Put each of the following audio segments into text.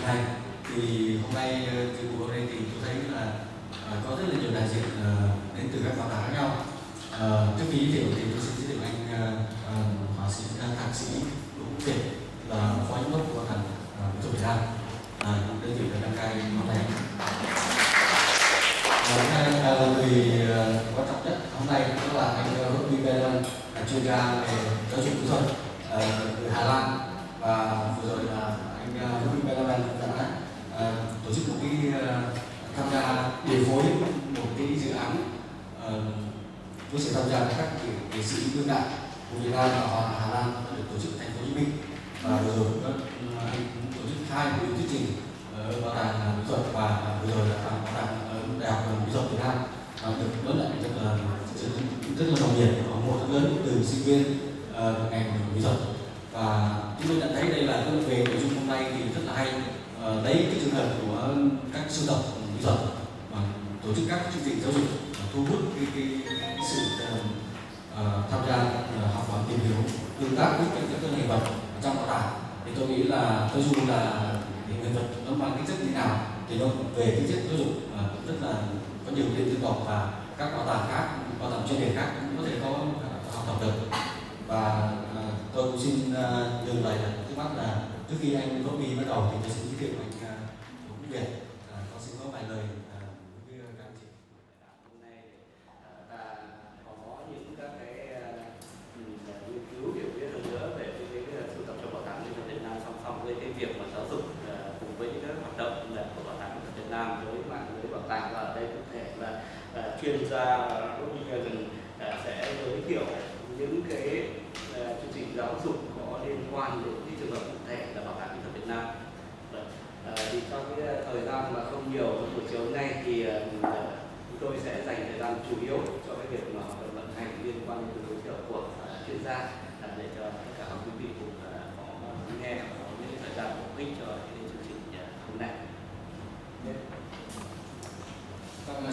này. Thì hôm nay từ buổi hôm nay thì tôi thấy là có rất là nhiều đại diện đến từ các bảo tàng khác nhau. Trước khi giới thiệu thì tôi xin giới thiệu anh họa sĩ thạc sĩ Đỗ Việt, là phó giám đốc của bảo tàng mỹ thuật Việt Nam. Đơn vị là đăng cai món này. Người quan trọng nhất hôm nay đó là anh Roby1, chuyên gia về giáo dục kỹ thuật người Hà Lan, và vừa rồi là anh Roby1 đã tổ chức một cái tham gia điều phối một cái dự án với sự tham gia của các nghệ sĩ đương đại của Việt Nam và Hà Lan được tổ chức ở thành phố Hồ Chí Minh. Và vừa rồi anh tổ chức 2 buổi thuyết trình ở bảo tàng mỹ thuật, và vừa rồi là bảo tàng đại học mỹ thuật Việt Nam, được đón nhận rất là nồng nhiệt, có một lượng lớn từ sinh viên ngành mỹ thuật. Và chúng tôi nhận thấy đây là về nội dung hôm nay thì rất là hay, lấy cái trường hợp của các sưu tập mỹ thuật và tổ chức các chương trình giáo dục, thu hút cái sự tham gia học hỏi, tìm hiểu, tương tác với các hiện vật trong bảo tàng. Thì tôi nghĩ là cho dù là hiện vật nó mang tính chất như nào thì nó về tính chất giáo dục rất là có nhiều điểm tương đồng, và các bảo tàng khác, bảo tàng chuyên đề khác cũng có thể có học tập được. Và tôi cũng xin nhường lời trước mắt là trước khi anh Roby bắt đầu thì tôi xin giới thiệu anh Đỗ Việt. Con xin có vài lời với các anh chị. Hôm nay ta có những các cái nghiên cứu hiểu biết hơn nữa về cái sưu tập trong bảo tàng mỹ thuật Việt Nam, song song với cái việc mà giáo dục cùng với những các hoạt động của bảo tàng mỹ thuật Việt Nam với mạng lưới bảo tàng. Và ở đây cụ thể là chuyên gia Roby1 sẽ giới thiệu những cái chương trình giáo dục có liên quan đến cái trường hợp cụ thể là bảo tàng mỹ thuật Việt Nam. Thì trong cái thời gian mà không nhiều trong buổi chiều hôm nay thì chúng tôi sẽ dành thời gian chủ yếu cho cái việc mà hoạt động vận hành liên quan đến giới thiệu của chuyên gia, để cho tất cả các quý vị cùng có nghe và có những thời gian bổ ích cho cái chương trình hôm nay.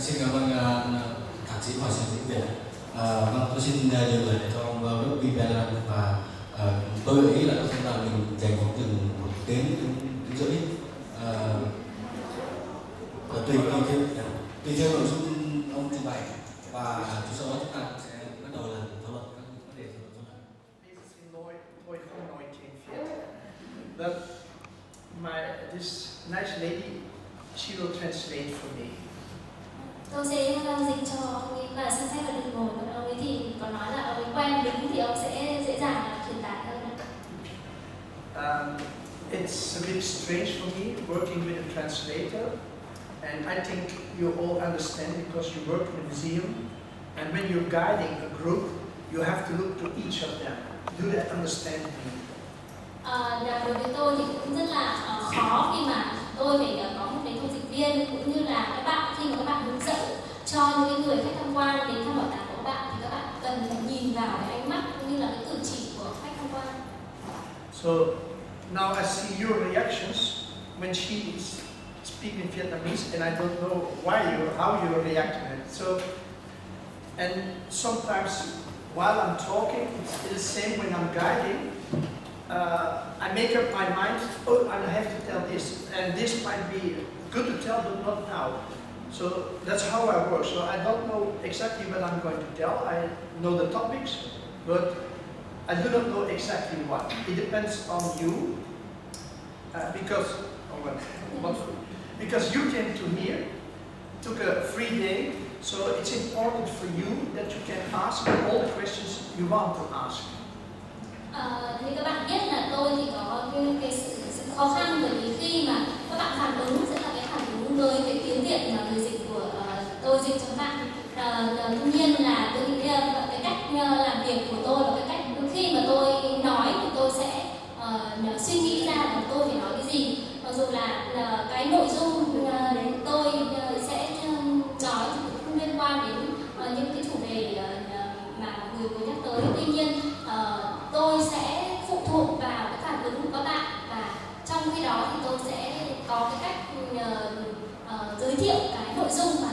Xin cảm ơn thạc sĩ họa sĩ Đỗ Việt. Tôi xin nhường lời cho ông Roby1, và tôi nghĩ là chúng ta mình dành khoảng chừng 1 tiếng rưỡi, tùy theo nội dung ông trình bày, và sau đó chúng ta sẽ bắt đầu là thảo luận các vấn đề. This is in luoi 1940. But this nice lady, she will translate for me. Tôi sẽ dịch cho ông ấy và xin phép là được ngồi, còn ông ấy thì có nói là ông ấy quen đứng thì ông sẽ dễ dàng truyền tải hơn. It's a bit strange for me working with a translator, and I think you all understand because you work in a museum, and when you're guiding a group, you have to look to each of them. Do they understand me? Đối với tôi thì cũng rất là khó khi mà tôi phải có một cái thông dịch viên, cũng như là các bạn khi mà các bạn hướng dẫn cho những người khách tham quan đến thăm bảo tàng của các bạn, thì các bạn cần phải nhìn vào cái ánh mắt cũng như là cái cử chỉ của khách tham quan. So now I see your reactions when she is speaking Vietnamese, and I don't know how you react to it. So, and sometimes while I'm talking, it's the same when I'm guiding. I make up my mind, oh, I have to tell this, and this might be good to tell, but not now. So that's how I work. So I don't know exactly what I'm going to tell. I know the topics, but I do not know exactly what. It depends on you, because you came to here, took a free day, so it's important for you that you can ask all the questions you want to ask. Như các bạn biết là tôi thì có cái sự khó khăn, bởi vì khi mà các bạn phản ứng sẽ là cái phản ứng với cái tiếng Việt mà người dịch của tôi dịch cho các bạn. Tuy nhiên là tôi nghĩ cái cách làm việc của tôi và cái cách khi mà tôi nói thì tôi sẽ suy nghĩ ra là tôi phải nói cái gì, mặc dù là cái nội dung đến tôi sẽ nói thì không liên quan đến những cái chủ đề mà mọi người vừa nhắc tới. Tuy nhiên tôi sẽ phụ thuộc vào cái phản ứng của các bạn, và trong khi đó thì tôi sẽ có cái cách giới thiệu cái nội dung mà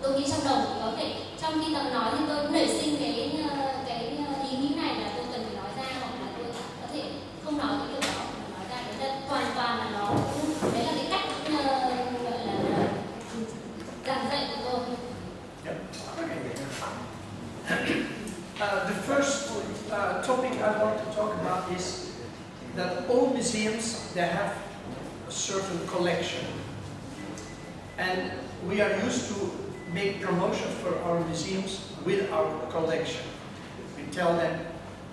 tôi nghĩ trong đầu. Thì có thể trong khi tập nói thì tôi cũng nảy sinh cái ý nghĩ này là tôi cần phải nói ra, hoặc là tôi có thể không nói cái điều đó, mà nói ra đấy là hoàn toàn là nó đấy là cái they have a certain collection. And we are used to make promotion for our museums with our collection. We tell them,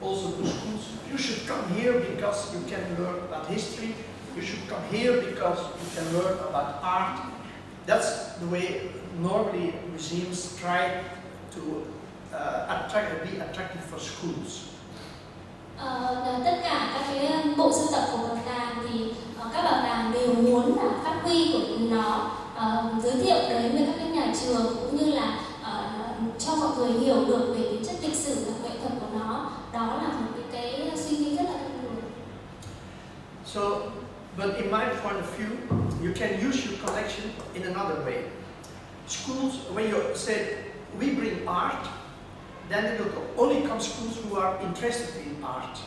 also to schools, you should come here because you can learn about history. You should come here because you can learn about art. That's the way normally museums try to be attractive for schools. Tất cả các cái bộ sưu tập của bảo tàng thì các bảo tàng đều muốn là phát huy của nó, giới thiệu đến với các cái nhà trường cũng như là cho mọi người hiểu được về cái chất lịch sử và nghệ thuật của nó. Đó là một cái suy nghĩ rất là thông thường. So, but in my point of view, you can use your collection in another way. Schools, when you say we bring art, then it will only come schools who are interested in art.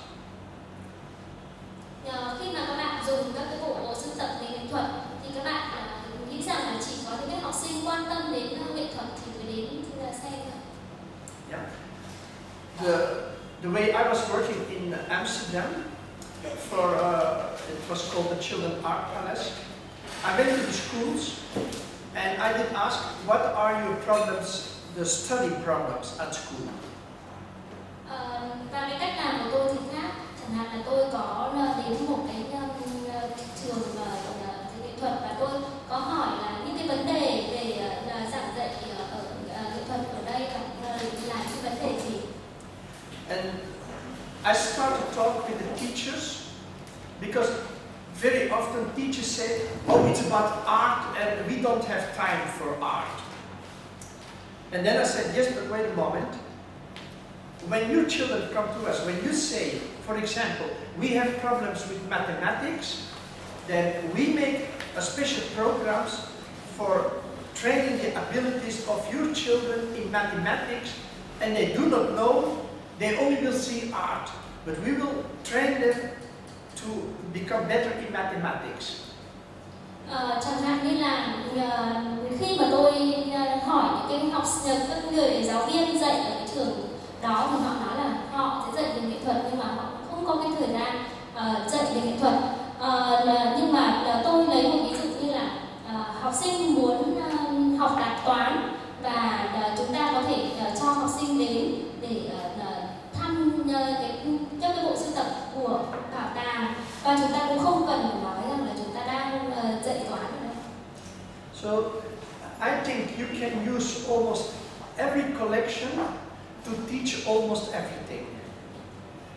Khi mà các bạn dùng các cái bộ sưu tập về nghệ thuật thì các bạn nghĩ rằng là chỉ có những cái học sinh quan tâm đến nghệ thuật thì mới đến xem thôi. Yeah. The way I was working in Amsterdam for it was called the Children's Art Palace. I went to the schools and I did ask, what are your problems, the study problems at school? Và cái cách làm của tôi thì khác. Chẳng hạn là tôi có đến một cái trường nghệ thuật và tôi có hỏi là những cái vấn đề về giảng dạy ở nghệ thuật ở đây là những vấn đề gì. And I started to talk with the teachers because very often teachers say, oh, it's about art and we don't have time for art. And then I said, yes, but wait a moment. When your children come to us, when you say, for example, we have problems with mathematics, then we make a special programs for training the abilities of your children in mathematics, and they do not know, they only will see art, but we will train them to become better in mathematics. Chẳng hạn như là khi mà tôi hỏi những cái các người giáo viên dạy ở cái trường đó thì họ nói là họ sẽ dạy về nghệ thuật nhưng mà họ không có cái thời gian dạy về nghệ thuật. Nhưng mà tôi lấy một ví dụ như là học sinh muốn học đạt toán và chúng ta có thể cho học sinh đến để thăm các cái bộ sưu tập của bảo tàng và chúng ta cũng không cần phải nói rằng là chúng ta đang dạy toán ở đây. So I think you can use almost every collection to teach almost everything.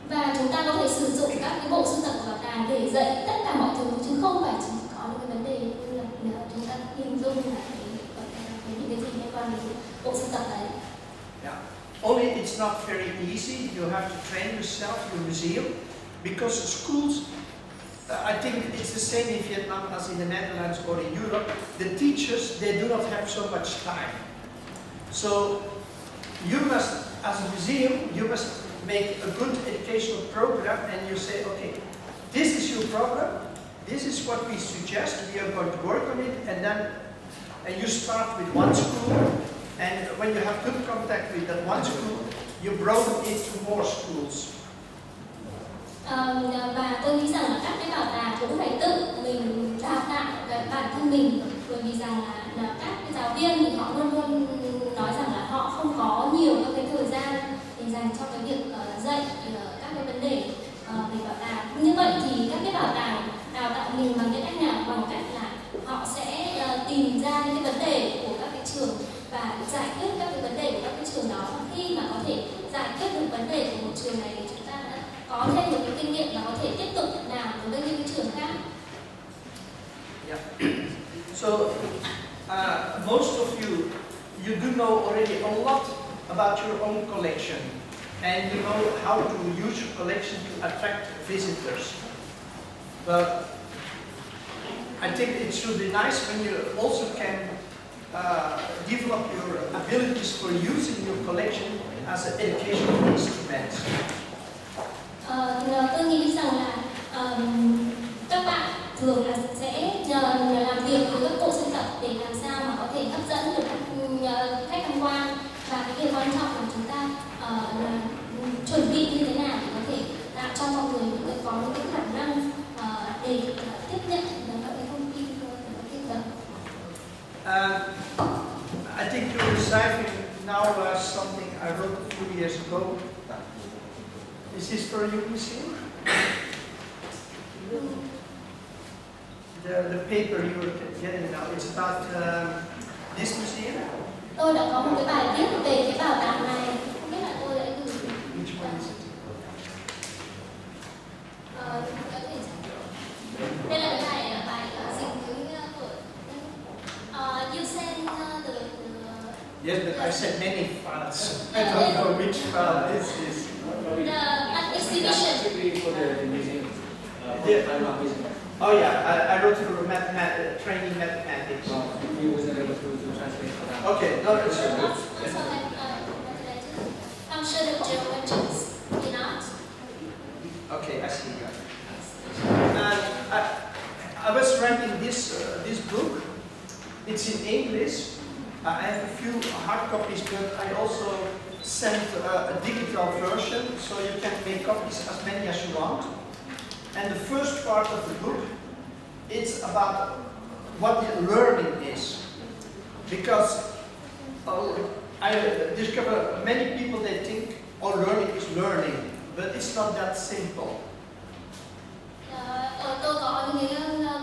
Và chúng ta có thể sử dụng các cái bộ sưu tập của bảo tàng để dạy tất cả mọi thứ chứ không phải chỉ có những cái vấn đề như là chúng ta hình dung là những cái gì liên quan đến bộ sưu tập đấy. Yeah. Only it's not very easy. You have to train yourself, your museum, because schools, I think it's the same in Vietnam as in the Netherlands or in Europe. The teachers, they do not have so much time. So you must, as a museum, you must make a good educational program and you say, okay, this is your problem, this is what we suggest, we are going to work on it, and you start with one school, and when you have good contact with that one school, you broaden it to more schools. Và tôi nghĩ rằng là các cái bảo tàng cũng phải tự mình đào tạo bản thân mình, bởi vì rằng là các cái giáo viên thì họ luôn luôn nói rằng là họ không có nhiều các cái thời gian để dành cho cái việc dạy các cái vấn đề về bảo tàng. Như vậy thì các cái bảo tàng đào tạo mình bằng cái cách nào? Bằng cách là họ sẽ tìm ra những cái vấn đề của các cái trường và giải quyết các cái vấn đề của các cái trường đó. Và khi mà có thể giải quyết được vấn đề của một trường này thì chúng ta đã có thêm được cái kinh nghiệm và có thể tiếp tục làm với những cái trường khác. Yeah. So most of you do know already a lot about your own collection, and you know how to use your collection to attract visitors. But I think it should be nice when you also can develop your abilities for using your collection as an educational instrument. Tôi nghĩ rằng là các bạn thường là sẽ làm việc với các bộ sưu tập để làm sao mà có thể hấp dẫn được khách tham quan, và cái điều quan trọng là chúng ta chuẩn bị như thế nào để có thể tạo cho mọi người có những cái khả năng để để tiếp nhận các cái thông tin từ các tư vấn. I think you're reciting now something I wrote a few years ago. Is this for you, museum? The paper you were getting now, it's about this museum? Tôi đã có một cái bài viết về cái bảo tàng này, không biết là tôi đã gửi. Which one is it? Đây là cái bài dịch của you send the Yes, but I said many files. I don't know which file this is. the exhibition. For the museum. Oh yeah, I wrote for training mathematics. You was able to translate for that. Okay, no, it's Also function of geometrics in art. okay. I see. I was writing this book. It's in English. I have a few hard copies, but I also sent a digital version, so you can make copies as many as you want. And the first part of the book, it's about what learning is. Because I discover many people, they think, oh, learning is learning, but it's not that simple. Tôi có những cái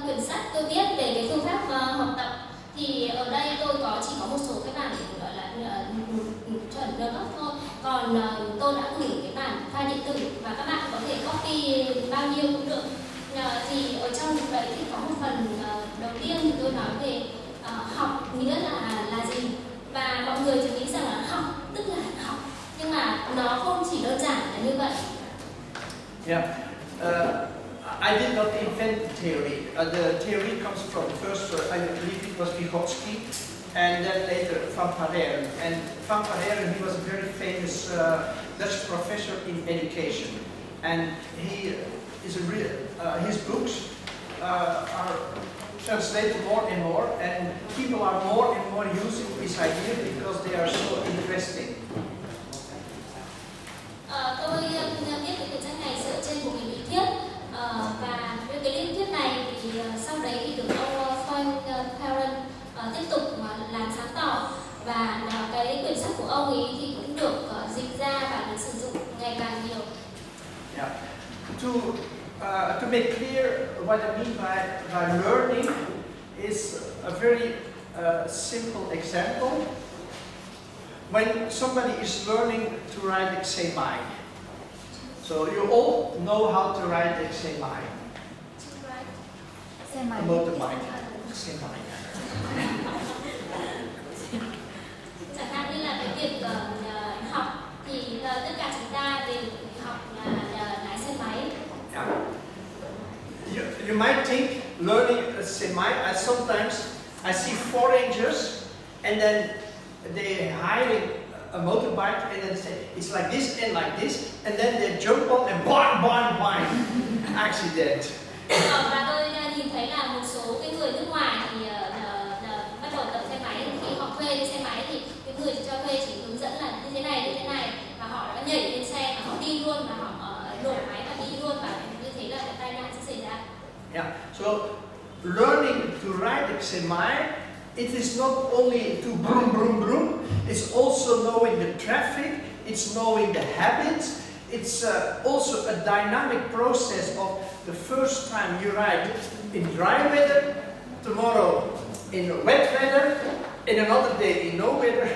quyển sách tôi viết về cái phương pháp học tập, thì ở đây tôi chỉ có một số cái bản gọi là chuẩn được thôi, còn tôi đã gửi cái bản file điện tử và các bạn có thể copy bao nhiêu cũng được. Thì ở trong đấy thì có một phần đầu tiên thì tôi nói về học nghĩa là gì, và mọi người chỉ nghĩ rằng là học tức là học, nhưng mà nó không chỉ đơn giản là như vậy. Yeah. I did not invent the theory. The theory comes from first, I believe it was Vygotsky, and then later Van Pareren. And Van Pareren, he was a very famous Dutch professor in education, and he is his books are translated more and more, and people are more and more using this idea because they are so interesting. Tôi viết cái quyển sách này dựa trên một cái lý thuyết, và với cái lý thuyết này thì sau đấy thì được ông Van Pareren tiếp tục làm sáng tỏ, và cái quyển sách của ông ấy thì cũng được dịch ra và được sử dụng ngày càng nhiều. Yeah. To make clear what I mean by learning is a very simple example. When somebody is learning to ride semi, so you all know how to ride semi, a motorbike, semi. Chẳng hạn như là cái việc học thì tất cả chúng ta đều học là lái xe máy. Yeah. You might think learning a semi, sometimes I see 4 rangers and then they hide a motorbike and then say it's like this and like this, and then they jump on and boing, accident. Và tôi nhìn thấy là một số cái người nước ngoài thì bắt đầu tập xe máy, khi họ thuê cái xe máy thì cái người cho thuê chỉ hướng dẫn là như thế này, và họ đã nhảy lên xe và họ đi luôn, và họ nổ máy và đi luôn, và như thế là cái tai nạn sẽ xảy ra. Yeah. So learning to ride a semi, it is not only to broom, broom, broom, it's also knowing the traffic, it's knowing the habits, it's also a dynamic process of the first time you ride in dry weather, tomorrow in wet weather, in another day in no weather.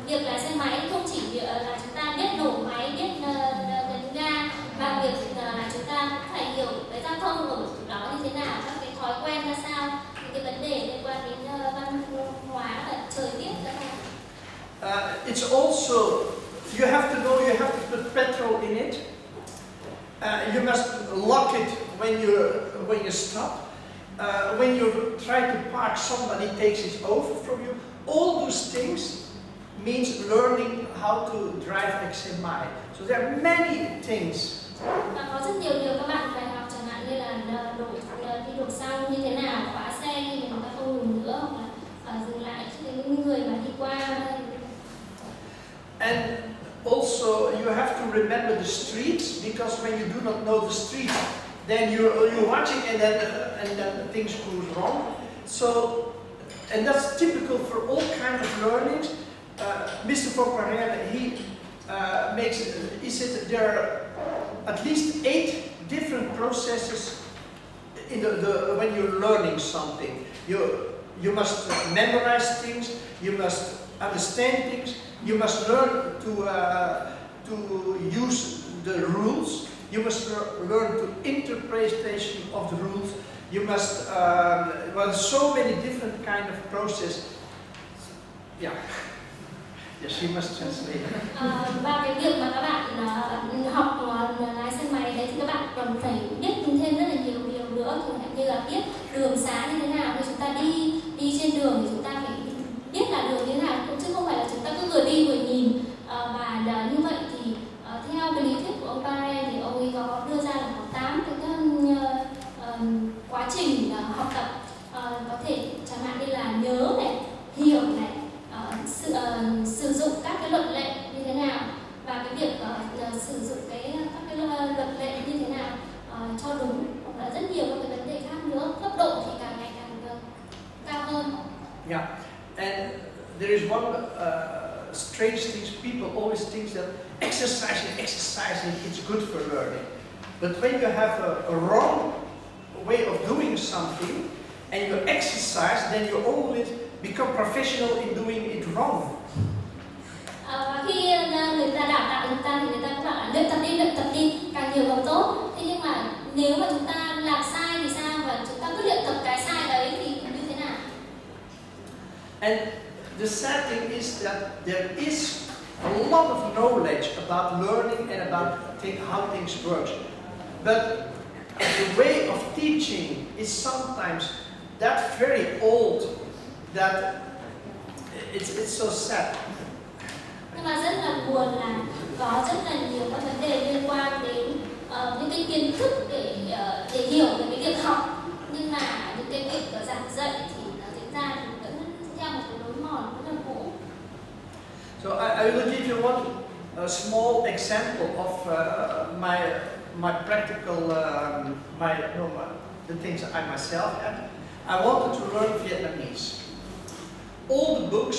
Việc lái xe máy không chỉ là chúng ta biết nổ máy, biết nhấn ga, mà việc là chúng ta cũng phải hiểu cái giao thông ở đó như thế nào, các cái thói quen ra sao, những cái vấn đề liên quan đến văn hóa và thời tiết ra sao. It's also, you have to know, you have to put petrol in it. You must lock it when you stop. When you try to park, somebody takes it over from you. All those things means learning how to drive a semi. So there are many things. Và có rất nhiều điều các bạn phải học, chẳng hạn như là đi đổ xăng như thế nào, khóa xe khi mà người ta không ngừng nữa, hoặc là dừng lại cho những người mà đi qua. And also you have to remember the streets, because when you do not know the streets, then you're watching and then things go wrong. So, and that's typical for all kinds of learnings. Mr. Fauquarel, he said that there are at least 8 different processes in when you're learning something. You must memorize things, you must understand things, you must learn to use the rules, you must learn to interpretation of the rules, you must, well, so many different kind of process. Yeah. Yes, you must translate. Và cái việc mà các bạn học lái xe máy đấy thì các bạn còn phải biết thêm rất là nhiều điều nữa, chẳng hạn như là biết đường xá như thế nào, thì chúng ta đi trên đường thì chúng ta phải biết là đường như thế nào, chứ không phải là chúng ta cứ vừa đi vừa nhìn. Và như vậy thì theo cái lý thuyết của ông Paré thì ông ấy có đưa ra là có 8 cái quá trình học tập, có thể chẳng hạn như là nhớ này, hiểu này, sử dụng các cái luật lệ như thế nào, và cái việc sử dụng các cái luật lệ như thế nào cho đúng, hoặc là rất nhiều các cái vấn đề khác nữa. Cấp độ thì càng ngày càng cao hơn. Yeah, and there is one strange thing. People always think that exercising is good for learning, but when you have a wrong way of doing something and you exercise, then you always become professional in doing it wrong. Và khi người ta đào tạo chúng ta thì người ta cũng bảo là luyện tập đi, càng nhiều càng tốt. Thế nhưng mà nếu mà chúng ta làm sai thì sao, và chúng ta cứ luyện tập cái sai đấy thì như thế nào? And the sad thing is that there is a lot of knowledge about learning and about how things work, but the way of teaching is sometimes that very old that it's so sad. Nhưng mà rất là buồn là có rất là nhiều các vấn đề liên quan đến những cái kiến thức để hiểu về cái việc học, nhưng mà những cái việc giảng dạy thì nó diễn ra vẫn theo một cái lối mòn rất là cũ. So I will give you one small example of my practical the things I myself had. I wanted to learn Vietnamese. All the books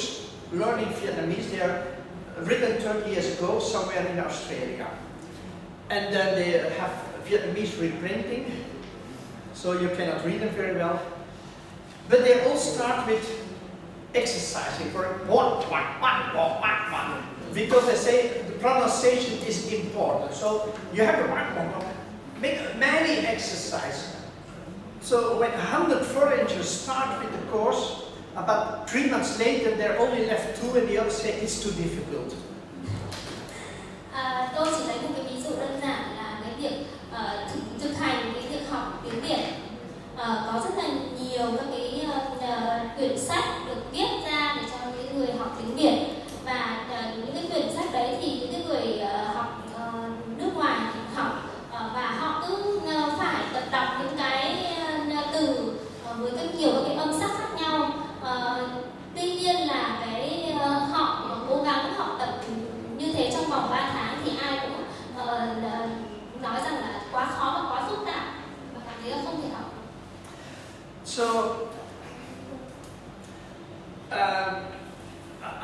learning Vietnamese, they are written 30 years ago somewhere in Australia. And then they have Vietnamese reprinting, so you cannot read them very well. But they all start with exercising for one, because they say the pronunciation is important. So you have to make many exercises. So when 100 foreigners start with the course, about 3 months later, they're only left 2 and the others say it's too difficult. Tôi chỉ lấy một cái ví dụ đơn giản là cái việc thực hành cái việc học tiếng Việt. Có rất là nhiều các cái quyển sách được viết ra để cho những người học tiếng Việt, và những cái quyển sách đấy thì những cái người học nước ngoài học, và họ cứ phải tập đọc những cái từ với rất nhiều các cái âm sắc khác nhau. Tuy nhiên là cái họ cố gắng học tập như thế trong vòng 3 tháng thì ai cũng nói rằng là quá khó và quá phức tạp, và cảm thấy là không thể học. So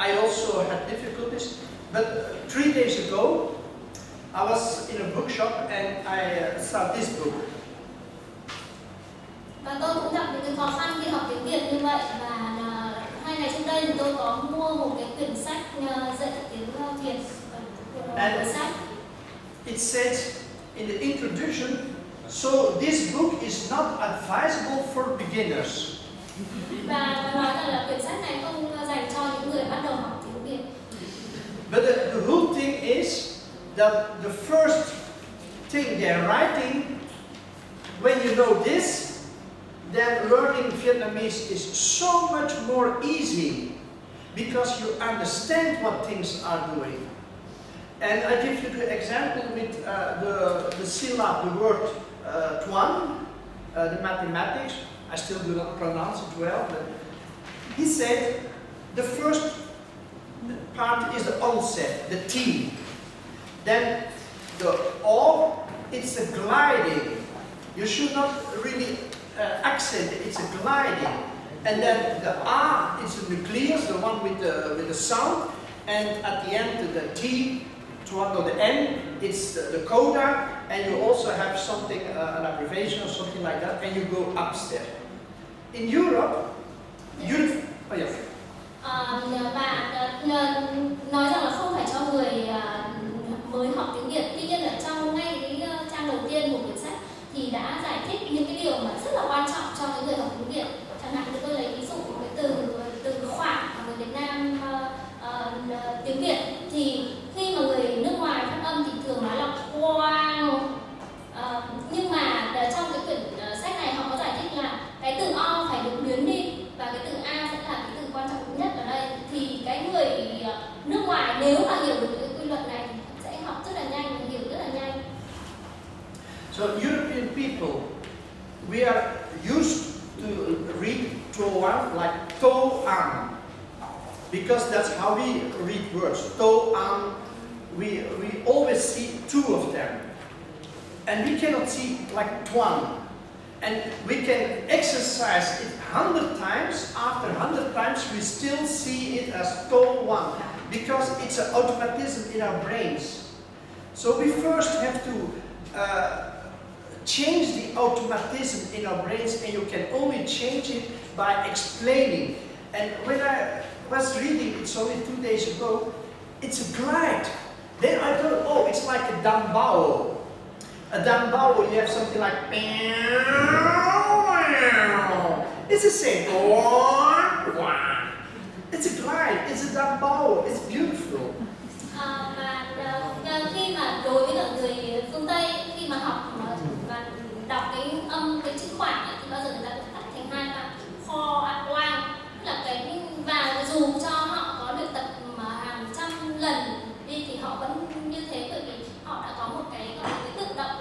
I also had difficulties, but 3 days ago I was in a bookshop and I saw this book. Và tôi cũng gặp những cái khó khăn khi học tiếng Việt như vậy, và 2 ngày trước đây thì tôi có mua một cái quyển sách dạy tiếng Việt. And it says in the introduction, so this book is not advisable for beginners. Và nói rằng là quyển sách này không dành cho những người bắt đầu học tiếng Việt. But the whole thing is that the first thing they're writing, when you know this, then learning Vietnamese is so much more easy because you understand what things are doing. And I give you the example with the syllab, the word tuan, the mathematics. I still do not pronounce it well, but he said the first part is the onset, the T. Then the O, it's a gliding. You should not really accent it, it's a gliding. And then the A is the nucleus, the one with the sound. And at the end, the T, to the N, it's the coda. And you also have something, an abbreviation or something like that, and you go upstairs. In Europe, oh yeah. Và nói rằng là không phải cho người mới học tiếng Việt. Tuy nhiên ở trong ngay cái trang đầu tiên của quyển sách thì đã giải thích những cái điều mà rất là quan trọng cho những người học tiếng Việt. Chẳng hạn như tôi lấy ví dụ cái từ khoảng mà người Việt Nam tiếng Việt thì khi mà người nước ngoài phát âm thì thường nói là wow. Nhưng mà trong cái quyển sách này họ có giải thích là cái từ O phải được biến đi và cái từ A sẽ là cái từ quan trọng nhất ở đây. Thì cái người nước ngoài nếu mà hiểu được cái quy luật này thì sẽ học rất là nhanh, hiểu rất là nhanh. So European people, we are used to read to like to because that's how we read words. To we always see two of them, and we cannot see like one. And we can exercise it 100 times. After 100 times, we still see it as to because it's an automatism in our brains. So we first have to change the automatism in our brains, and you can only change it by explaining. And when I was reading, it's only 2 days ago, it's a glide. Then I thought, oh, it's like a dambao. A dambao, you have something like, it's the same. It's a glide, it's a dambao, it's beautiful. Và khi mà đối với cả người phương Tây, khi mà học và đọc cái chữ khoảng thì bao giờ người ta cũng tách thành hai bạn kho quang, tức là cái và dù cho họ có luyện tập mà hàng trăm lần đi thì họ vẫn như thế, bởi vì họ đã có một cái tự động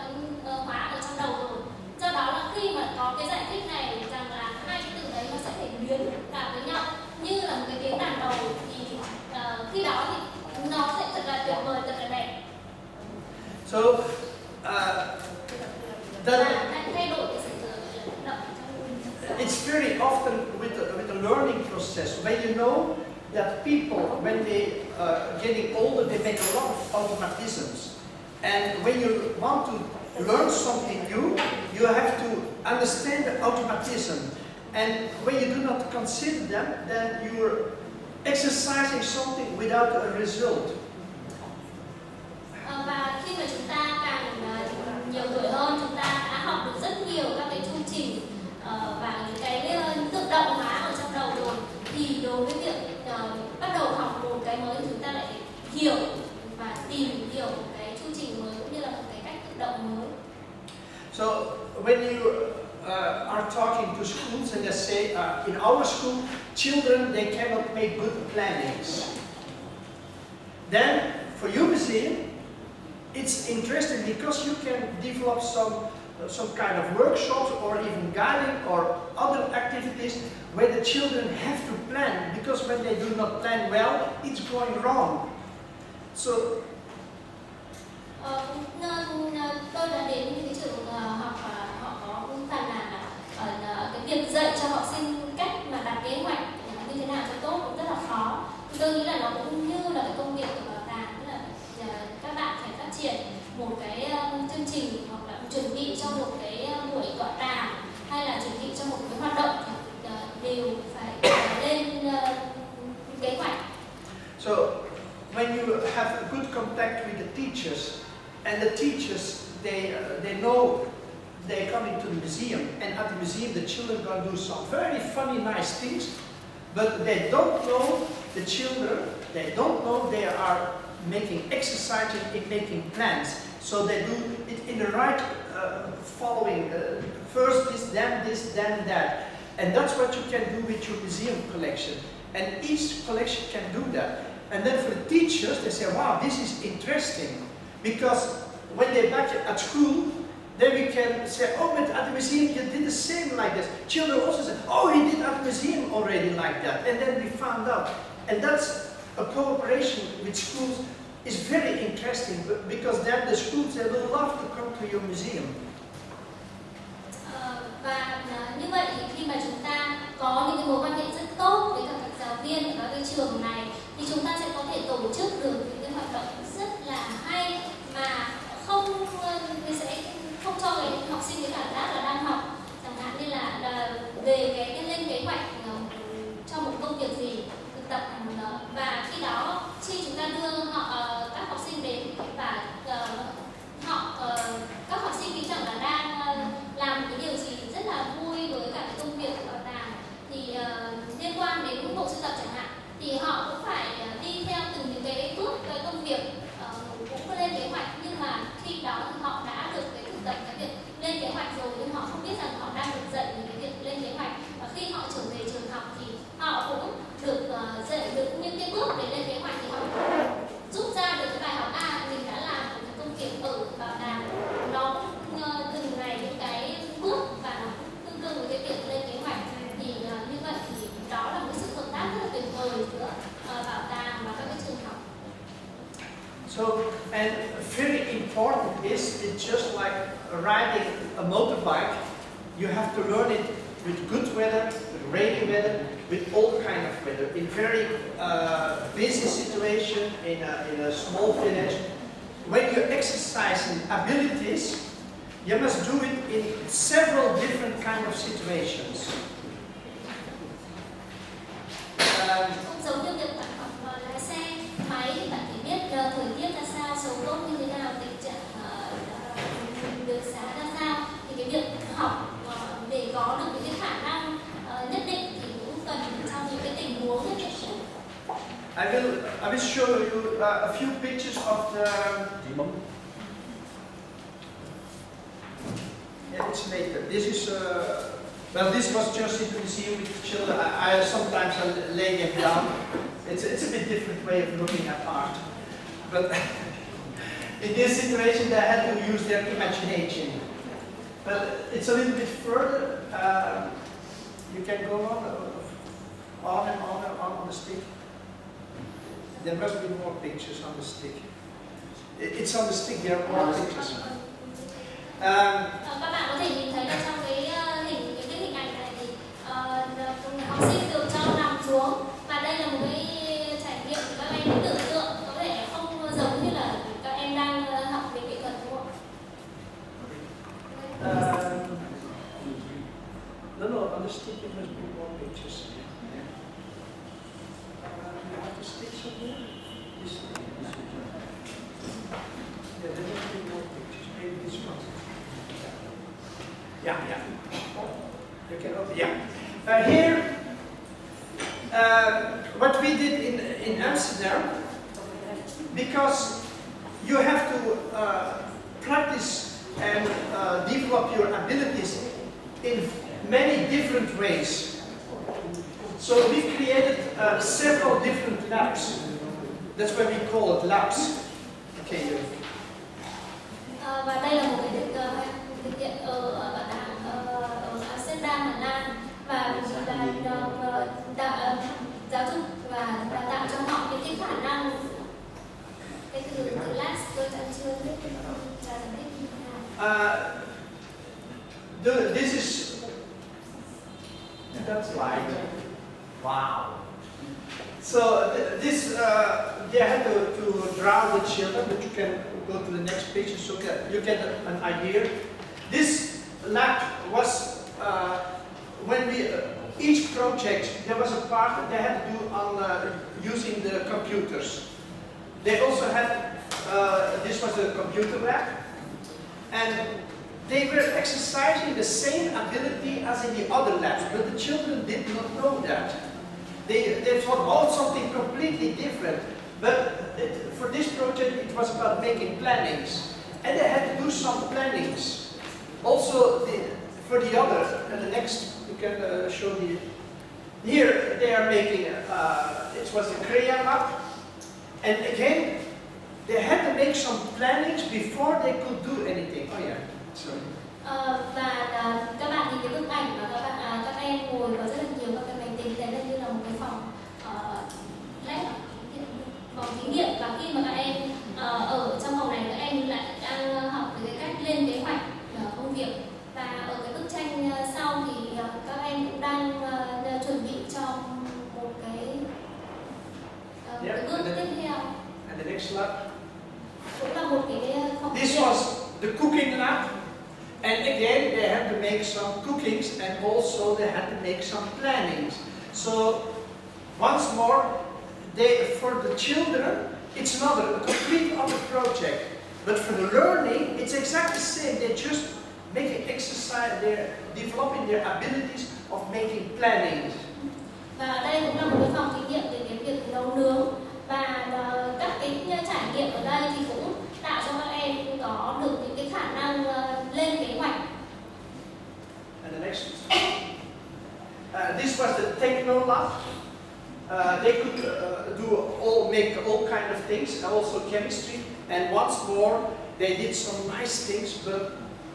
hóa ở trong đầu rồi. Do đó là khi mà có cái giải thích này rằng là hai cái từ đấy nó sẽ phải biến cả với nhau như là một cái tiếng đàn đầu thì khi đó thì nó sẽ thật là tuyệt vời, thật là đẹp. So thay đổi cái sự động trong it's very often with the learning process when you know that people when they getting older they make a lot of automatisms, and when you want to learn something new you have to understand the automatism, and when you do not consider them then you're exercising something without a result. Và khi mà chúng ta càng nhiều tuổi hơn, chúng ta đã học được rất nhiều các cái chương trình và những cái tự động hóa ở trong đầu rồi, thì đối với việc bắt đầu học một cái mới chúng ta lại hiểu và tìm hiểu một cái chương trình mới cũng như là một cái cách tự động mới. So when you are talking to schools and they say in our school children they cannot make good plannings, then for you museum it's interesting because you can develop some kind of workshops or even guiding or other activities where the children have to plan, because when they do not plan well, it's going wrong. So tôi đã đến những cái trường học và họ có phàn nàn là cái việc dạy cho học sinh cách mà đặt kế hoạch như thế nào cho tốt cũng rất là khó. Tôi nghĩ là nó cũng như là cái công việc của bảo tàng, tức là các bạn phải phát triển một cái chương trình hoặc là chuẩn bị cho một cái buổi tọa đàm hay là chuẩn bị cho một cái hoạt động thì đều phải lên kế hoạch. So when you have a good contact with the teachers, and the teachers they know they're coming to the museum, and at the museum the children are going to do some very funny, nice things, but they don't know the children. They don't know they are making exercises in making plans. So they do it in the right following. First this, then that. And that's what you can do with your museum collection. And each collection can do that. And then for the teachers, they say, wow, this is interesting. Because when they're back at school, then we can say, oh, but at the museum you did the same like this. Children also say, oh, he did at the museum already like that. And then we found out. And that's a cooperation with schools is very interesting because then the schools they will love to come to your museum. Và như vậy thì khi mà chúng ta có những cái mối quan hệ rất tốt với các giáo viên ở các cái trường này thì chúng ta sẽ có thể tổ chức được những cái hoạt động rất là hay mà sẽ không cho cái học sinh cái cảm giác là đang học, chẳng hạn như là về cái lên kế hoạch cho một công việc gì thực tập, và khi đó khi chúng ta đưa các học sinh đến và các học sinh nghĩ rằng là đang làm một cái điều gì rất là vui với cả cái công việc của bảo tàng thì liên quan đến bộ sưu tập chẳng hạn, thì họ cũng phải đi theo từng những cái bước cái công việc cũng có lên kế hoạch, nhưng mà khi đó thì họ đã được cái thực tập cái việc lên kế hoạch rồi, nhưng họ không biết rằng họ đang được dạy những cái việc lên kế hoạch, và khi họ trở về trường học thì họ cũng được dạy được những cái bước để lên kế hoạch, thì họ rút ra được cái bài học mình đã làm một cái công việc ở bảo tàng, nó từng ngày những cái bước và nó tương đương với cái việc lên kế hoạch, thì như vậy thì đó là một sự hợp tác rất là tuyệt vời giữa bảo tàng và các cái trường học. So, and very important is it's just like riding a motorbike. You have to learn it with good weather, with rainy weather, with all kind of weather. In very busy situation, in a small village, when you're exercising abilities, you must do it in several different kind of situations. Cũng giống như việc bạn học lái xe máy thì bạn phải biết thời tiết ra sao, sầu tốt như thế nào, tình trạng đường xá ra sao, thì cái việc học để có được những cái khả năng nhất định thì cũng cần trong những cái tình huống nhất định. I will show you a few pictures of the. Yeah, it's later. This is well, this was just in the museum with the children. I sometimes lay them down. It's a bit different way of looking at art, but in this situation they had to use their imagination. But it's a little bit further. You can go on and on the stick. There must be more pictures on the stick. It's on the stick. There are more pictures. Các bạn có thể nhìn thấy là trong cái hình ảnh này thì học sinh được cho nằm xuống, và đây là một cái trải nghiệm thì các em tưởng tượng có thể không giống như là các em đang học về nghệ thuật, đúng không? No, on the stick there must be more pictures. You have the stick somewhere? This stick. Yeah, there must be more pictures. Maybe this one. Yeah. You can open. Yeah. Here, what we did in Amsterdam, because you have to practice and develop your abilities in many different ways. So we created several different labs. That's why we call it labs. Okay. Và đây là một cái thực hiện ở bảo tàng ở Amsterdam, Hà Lan, và giáo dục và đào tạo cho họ những cái khả năng, cái từ last tôi chưa biết là giải thích. This is that's light. Wow. So this they had to draw the children, but you can go to the next picture so you get an idea. This lab was when we each project there was a part that they had to do on using the computers. They also had this was a computer lab, and they were exercising the same ability as in the other labs, but the children did not know that. They thought, oh, something completely different. But for this project, it was about making plannings. And they had to do some plannings. Also, for the other, and the next, you can show the... Here, they are making, it was a crayon map. And again, they had to make some plannings before they could do anything. Oh yeah, sorry. Và các bạn nhìn cái bức ảnh mà các em ngồi có rất là nhiều các cái máy tính, đấy là như là một cái phòng lab, phòng thí nghiệm, và khi mà các em next lab. cũng là một cái phòng This thí nghiệm. was the cooking lab. And again, they had to make some cookings and also they had to make some plannings. So, once more, for the children, it's a complete other project. But for the learning, it's exactly the same. They're just making exercise, they're developing their abilities of making plannings. Và đây cũng là một cái phòng thí nghiệm về cái việc nấu nướng. Và các cái trải nghiệm ở đây thì cũng tạo cho các em có được những cái khả năng lên kế hoạch. And the next, this was the techno lab. They could make all kind of things, also chemistry. And once more, they did some nice things, but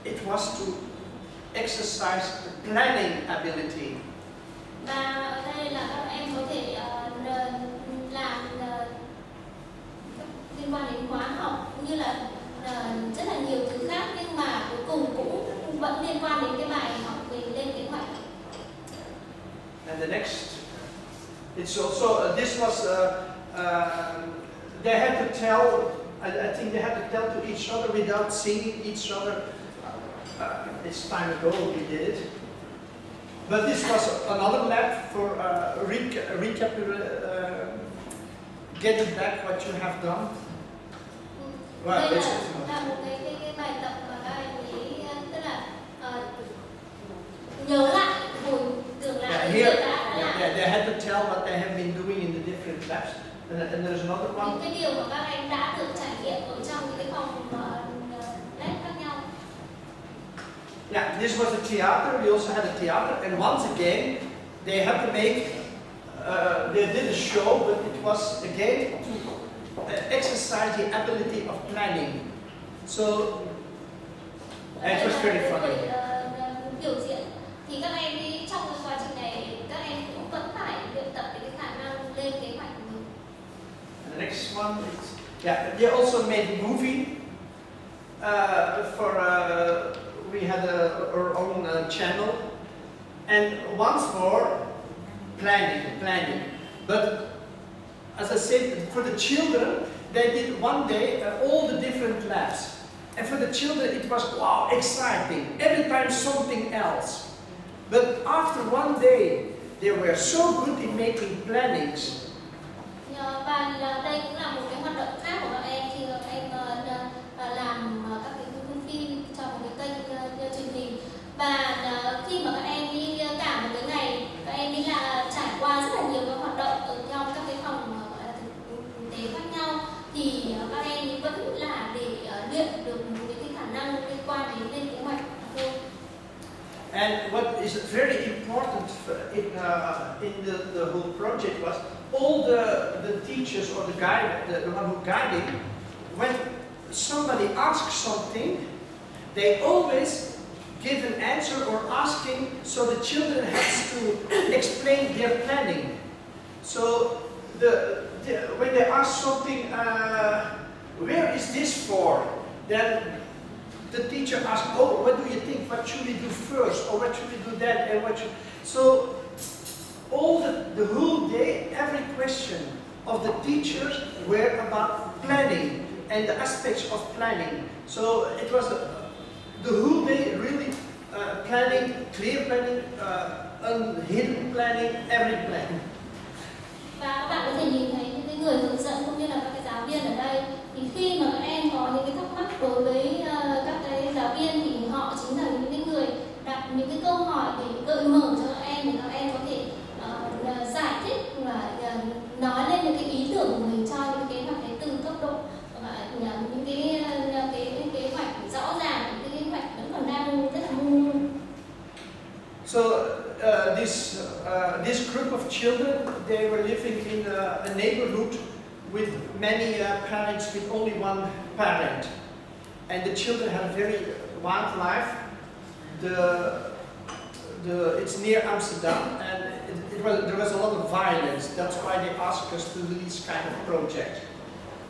it was to exercise the planning ability. Và ở đây là các em có thể làm liên quan đến hóa học cũng như là rất là nhiều thứ khác, nhưng mà cuối cùng cũng vẫn liên quan đến cái bài học về lên kế hoạch. And the next, it's also this was they had to tell. I think they had to tell to each other without seeing each other. It's time ago we did it. But this was another lab for getting back what you have done. Đây là một cái bài tập mà các em ấy tức là nhớ lại, hồi tưởng lại Yeah, những việc here, đã làm. they had to tell what they have been doing in the different labs. And there's another one. Những cái điều mà các em đã được trải nghiệm ở trong những cái phòng lab khác nhau. Yeah, this was a theater. We also had a theater, and once again, they had to make. They did a show, but it was again to exercise the ability of planning. So, and it was very funny. Biểu diễn thì các em đi trong cái quá trình này, các em cũng vẫn phải luyện tập cái khả năng lên kế hoạch của mình. And the next one is, yeah, they also made a movie for. We had our own channel, and once more, planning. But as I said, for the children, they did one day all the different labs. And for the children, it was, wow, exciting. Every time something else. But after one day, they were so good in making plannings. Và đây cũng là một cái hoạt động khác của các em khi các em làm các cái phim cho một cái kênh truyền hình. Và khi mà các em đi cả một cái ngày, các em đi trải qua rất là nhiều các hoạt động ở trong các cái phòng thực tế khác nhau, thì các em vẫn là để luyện được những cái khả năng liên quan đến lên kế hoạch thôi. And what is very important in the whole project was all the teachers or the guide, the one who guided, when somebody asks something, they always give an answer or asking, so the children has to explain their planning. So when they ask something, where is this for? Then the teacher asks, oh, what do you think? What should we do first? Or what should we do then? And what should... So all the whole day, every question of the teachers were about planning and the aspects of planning. So it was the whole day really planning, clear planning, hidden planning, every plan. Và các bạn có thể nhìn thấy những cái người hướng dẫn cũng như là các cái giáo viên ở đây, thì khi mà các em có những cái thắc mắc đối với các cái giáo viên thì họ chính là những cái người đặt những cái câu hỏi để gợi mở cho các em, để các em có thể giải thích và nói lên những cái ý tưởng của mình cho những kế hoạch đấy từng cấp độ, và những cái kế hoạch rõ ràng, những cái kế hoạch vẫn còn đang rất là mông lung. So this group of children, they were living in a neighborhood with many parents with only one parent, and the children had a very wild life. It's near Amsterdam, and there was a lot of violence. That's why they asked us to do this kind of project.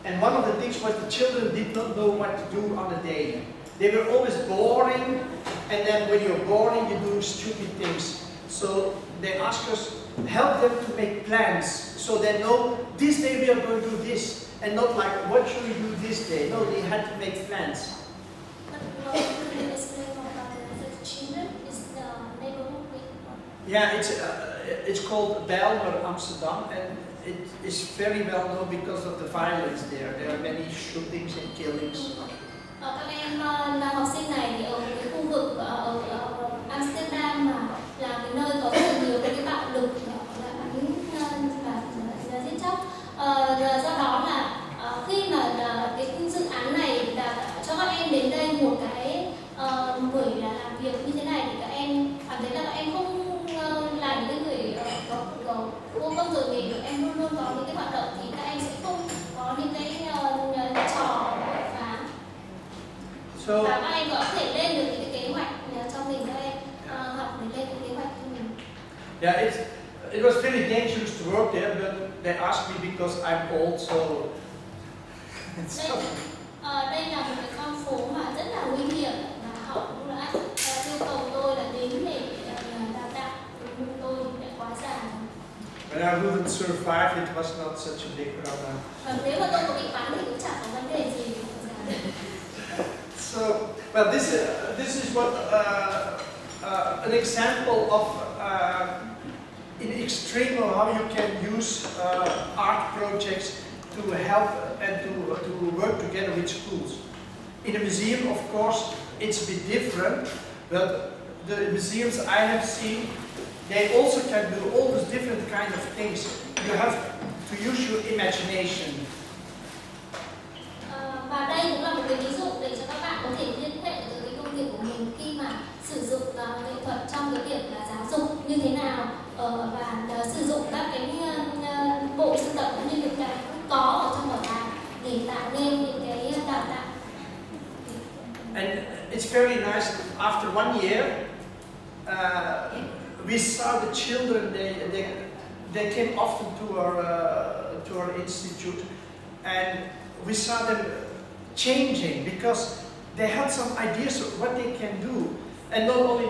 And one of the things was the children did not know what to do on a day. They were always boring, and then when you're boring, you do stupid things. So they asked us, help them to make plans, so they know this day we are going to do this, and not like what should we do this day. No, they had to make plans. But what you explain about the children is the neighborhood with Yeah, it's called Bijlmer, Amsterdam, and it is very well known because of the violence there. There are many shootings and killings. các em là học sinh này thì ở một cái khu vực ở Amsterdam mà là cái nơi có rất là nhiều cái bạo lực là bắn và giết chóc. Do đó là khi mà cái dự án này là cho các em đến đây một cái buổi là làm việc như thế này thì các em cảm thấy là các em không là những cái người có vô công rồi nghề được, em luôn luôn có những cái hoạt động thì các em sẽ không có những cái trò phá. Và các em có thể lên được những cái kế hoạch cho mình, các em học để lên những kế hoạch cho mình. Yeah, it was very dangerous to work there, but they asked me because I'm old, so. Đây là một cái con phố mà rất là nguy hiểm và họ cũng đã yêu cầu tôi là đến để đào tạo, tôi đã quá già. When I wouldn't survive, it was not such a big problem. Và nếu mà tôi có bị bắn thì cũng chẳng có vấn đề gì. So, well, this is what an example of in extreme of how you can use art projects to help and to work together with schools. In a museum, of course, it's a bit different, but the museums I have seen, they also can do all these different kind of things. You have to use your imagination. Và đây cũng là một cái ví dụ để cho các bạn có thể liên hệ tới cái công việc của mình khi mà sử dụng nghệ thuật trong cái việc là giáo dục như thế nào và sử dụng các cái bộ sưu tập cũng như những cái có ở trong bảo tàng để tạo nên những cái đào tạo. And it's very nice. After 1 year, we saw the children. They came often to our institute, and we saw them changing because they had some ideas of what they can do, and not only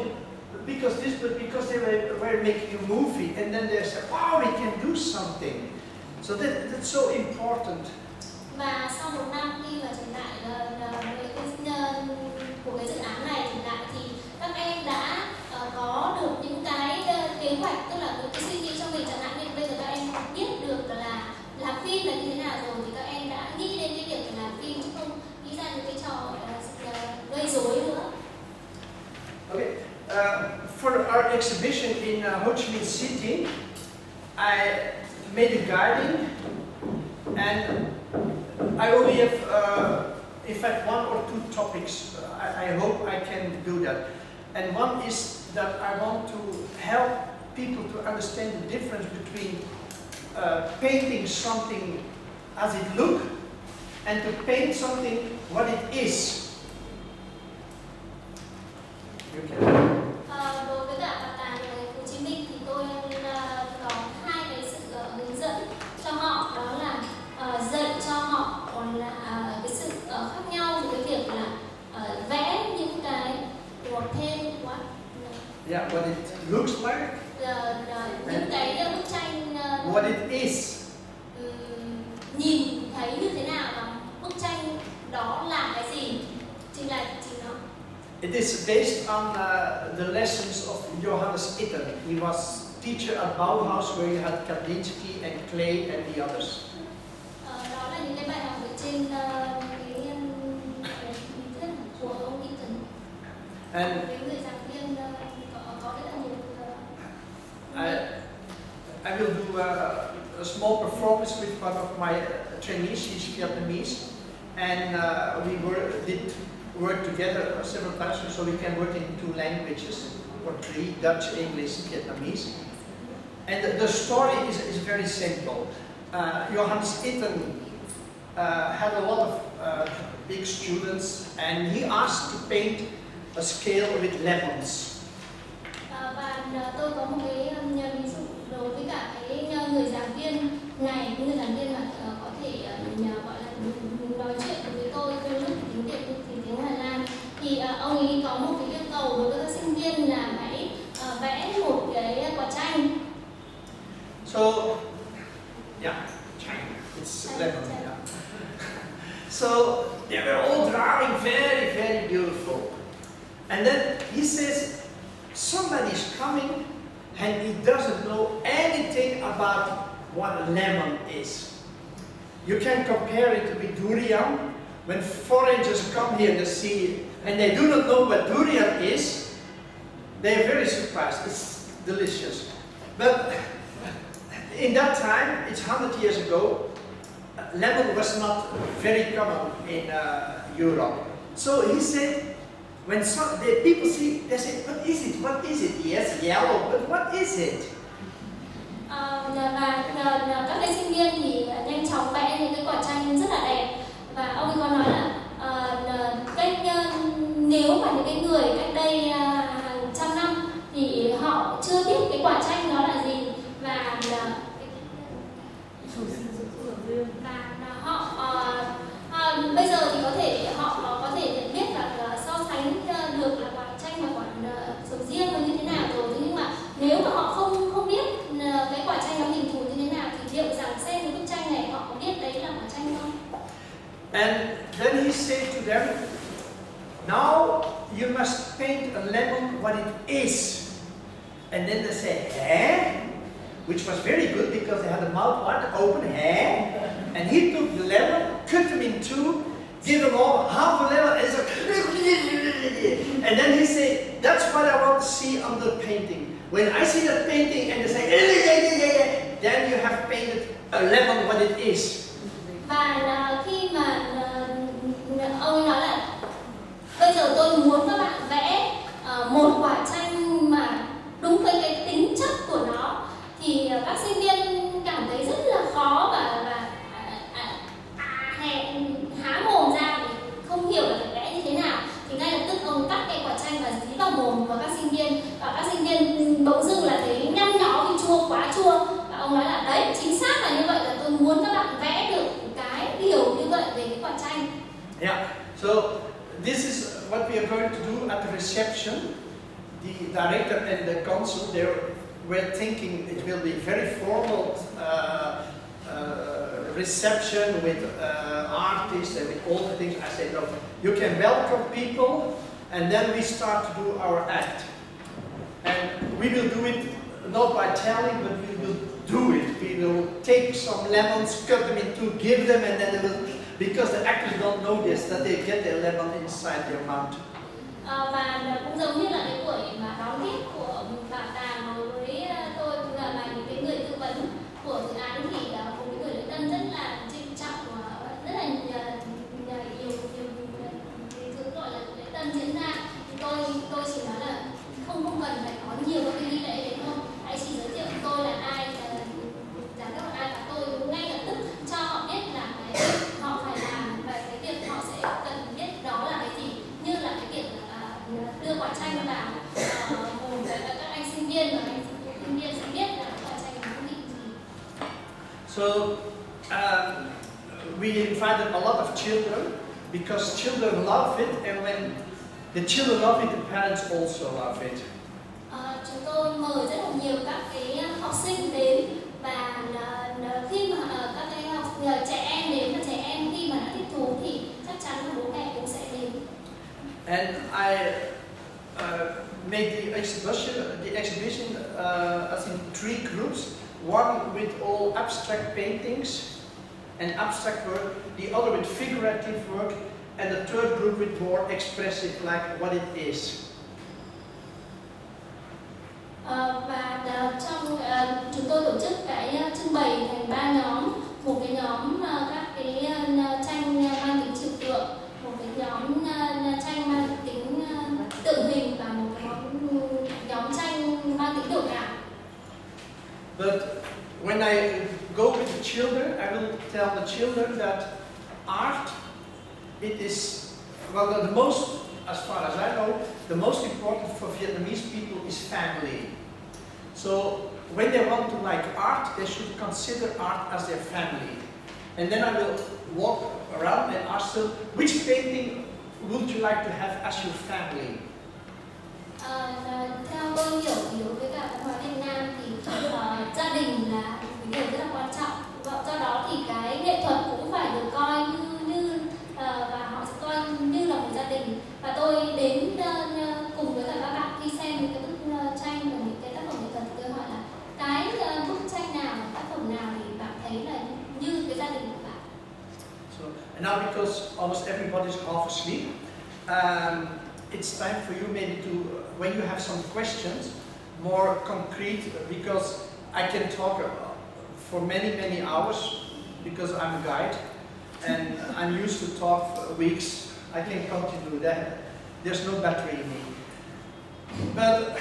because this, but because they were making a movie, and then they said, "Wow, we can do something." So that's so important. Và sau một năm khi mà triển lại của cái dự án này triển lại thì các em đã có được những cái kế hoạch, tức là cái suy nghĩ trong mình, chẳng hạn như bây giờ các em biết được là làm phim là như thế nào rồi thì các em đã nghĩ đến cái việc làm phim chứ không nghĩ ra những cái trò gây rối nữa. Okay, for our exhibition in Ho Chi Minh City, I made a guiding, and I only have, in fact, 1 or 2 topics. I hope I can do that. And one is that I want to help people to understand the difference between painting something as it looks and to paint something what it is. You can. Đối với cả bảo tàng Hồ Chí Minh thì tôi có 2 cái sự hướng dẫn cho họ, đó là dạy cho họ là cái sự khác nhau giữa cái việc là vẽ những cái or paint what? Yeah, what it looks like. Những cái bức tranh what it is. Nhìn thấy như thế nào và bức tranh đó là cái gì, chính nó. It is based on the lessons of Johannes Itten. He was teacher at Bauhaus where you had Kandinsky and Klee and the others. Đó là những cái bài học ở trên cái lý thuyết của ông Itten. And cái người giảng viên có rất là nhiều. I will do a small performance with one of my trainees. She's Vietnamese, and we did work together several times, so we can work in 2 languages, or 3, Dutch, English, Vietnamese. And the story is very simple. Johannes Itten had a lot of big students, and he asked to paint a scale with lemons. Và tôi có một cái ví dụ đối với cả cái người giảng viên này, người giảng viên mà có thể gọi là nói chuyện với tôi lúc tiếng Việt thì tiếng Hà Lan, thì ông ấy có một cái yêu cầu đối với các sinh viên là hãy vẽ một cái quả chanh. So, yeah, chanh. It's lemon. Yeah. So they were all drawing very, very beautiful. And then he says, somebody's coming and he doesn't know anything about what a lemon is. You can compare it with durian. When foreigners come here to see and they do not know what durian is, they are very surprised. It's delicious. But in that time, it's 100 years ago, lemon was not very common in Europe. So he said, when the people see, they say, what is it? What is it? Yes, yellow, but what is it? Và các cái sinh viên thì nhanh chóng vẽ những cái quả tranh rất là đẹp. Và ông ấy có nói là nếu mà những cái người cách đây hàng trăm năm thì họ chưa biết cái quả tranh đó là gì, và họ bây giờ thì có thể họ có thể nhận biết và so sánh được là quả tranh và quả sầu riêng nó như thế nào rồi. Nhưng mà nếu mà họ không biết cái quả tranh nó hình thù như thế nào thì liệu rằng xem cái bức tranh này họ có biết đấy là quả tranh không? And then he said to them, now you must paint a lemon what it is. And then they say, eh? Which was very good because they had the mouth wide open, eh? And he took the lemon, cut them in two, give them all half a lemon, and then he said, that's what I want to see on the painting. When I see that painting and they say, then you have painted a lemon what it is. Và khi mà ông ấy nói là bây giờ tôi muốn các bạn vẽ một quả tranh mà đúng với cái tính chất của nó, thì các sinh viên cảm thấy rất là khó và há mồm ra để không hiểu là phải vẽ như thế nào. Thì ngay lập tức ông cắt cái quả tranh và dí vào mồm của các sinh viên, và các sinh viên bỗng dưng là thấy nhăn nhó vì chua, quá chua. Và ông nói là đấy, chính xác là như vậy, là tôi muốn các bạn vẽ được cái điều như vậy về cái quả tranh. Yeah, so this is what we are going to do at the reception. The director and the consul, they were thinking it will be very formal reception with artists and with all the things. I said, no, you can welcome people and then we start to do our act. And we will do it not by telling, but we will do it. We will take some lemons, cut them in two, give them, and then they will, because the actors don't know this, that they get their lemon inside their mouth. Và cũng giống như là cái buổi mà đón tiếp của bảo tàng đối với tôi và những cái người tư vấn của dự án, thì một cái người lễ tân rất là trịnh trọng, rất là nhiều thứ gọi là lễ tân diễn ra. Thì tôi chỉ nói là không cần phải có nhiều các cái nghi lễ đấy không, hãy chỉ giới thiệu tôi là ai, giám đốc là ai, và tôi ngay lập tức cho họ biết là cái họ phải làm và cái việc họ sẽ cần biết đó là cái gì, như là cái việc đưa quả tranh vào cùng với các anh sinh viên, và anh sinh viên sẽ biết là quả tranh nó bị gì. So we invited a lot of children because children love it, and when the children love it, the parents also love it. Chúng tôi mời rất là nhiều các cái học sinh đến, và khi mà các cái trẻ em đến, và trẻ em khi mà đã thích thú thì chắc chắn là bố mẹ cũng sẽ đến. And I made the exhibition as in three groups. One with all abstract paintings and abstract work, the other with figurative work, and the third group with more expressive, like what it is. Và trong chúng tôi tổ chức cái trưng bày thành 3 nhóm, một cái nhóm các cái tranh mang tính trừu tượng, một cái nhóm tranh mang tính tượng hình, và một cái nhóm tranh mang tính biểu cảm. But when I go with the children, I will tell the children that art, it is, well, the most, as far as I know, the most important for Vietnamese people is family. So when they want to like art, they should consider art as their family. And then I will walk around and ask them, which painting would you like to have as your family? Theo tôi hiểu với cả văn hóa Việt Nam thì gia đình là một điều rất là quan trọng. Do đó thì cái nghệ thuật cũng phải được coi như And now because almost everybody's half asleep, it's time for you maybe to, when you have some questions, more concrete, because I can talk for many, many hours, because I'm a guide, and I'm used to talk for weeks. I can continue that. There's no battery in me. But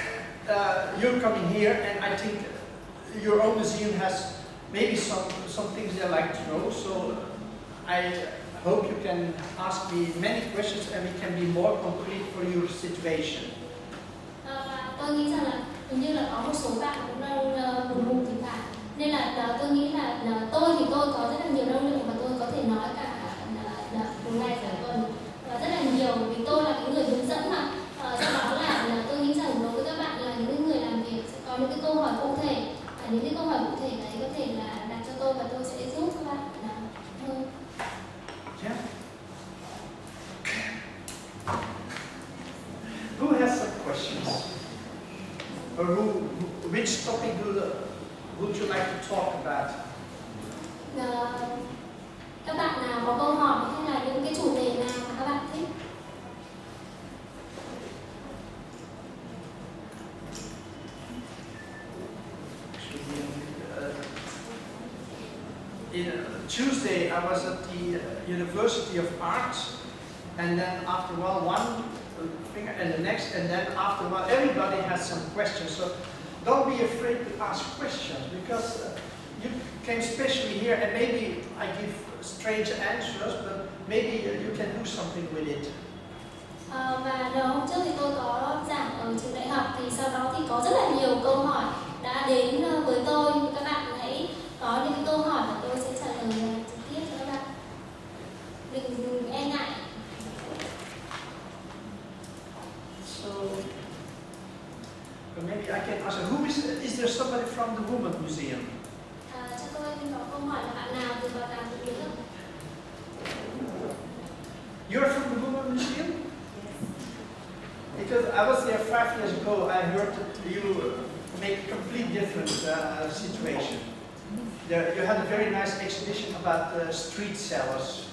you're coming here, and I think your own museum has maybe some things they like to know, so I hope you can ask me many questions and we can be more concrete for your situation. Và tôi nghĩ rằng là hình như là có một số bạn cũng đang buồn ngủ thì phải, nên là tôi nghĩ là tôi thì tôi có rất là nhiều năng lượng và tôi có thể nói cả một ngày cả tuần và rất là nhiều, vì tôi là cái người hướng dẫn mà. Do đó là tôi nghĩ rằng đối với các bạn là những người làm việc sẽ có những cái câu hỏi cụ thể, và những cái câu hỏi cụ thể đấy có thể là đặt cho tôi và tôi sẽ giúp các bạn hơn. Yeah. Who has some questions? Or which topic would you like to talk about? Các bạn nào có câu hỏi hay là những cái chủ đề nào mà các bạn thích? Tuesday I was at the University of Arts, and then after a while one finger and the next, and then after a while everybody has some questions. So don't be afraid to ask questions, because you came specially here, and maybe I give strange answers, but maybe you can do something with it. Và đầu hôm trước thì tôi có giảng ở trường đại học, thì sau đó thì có rất là nhiều câu hỏi đã đến với tôi. Các bạn hãy có những cái câu hỏi và tôi sẽ trả lời trực tiếp cho các bạn. Đừng e ngại. So maybe I can ask, is there somebody from the Women Museum? Cho tôi có câu hỏi là bạn nào từ bảo tàng phụ nữ không? You're from the Women Museum? Because I was there 5 years ago, I heard that you make a complete different situation. There, you had a very nice exhibition about street sellers.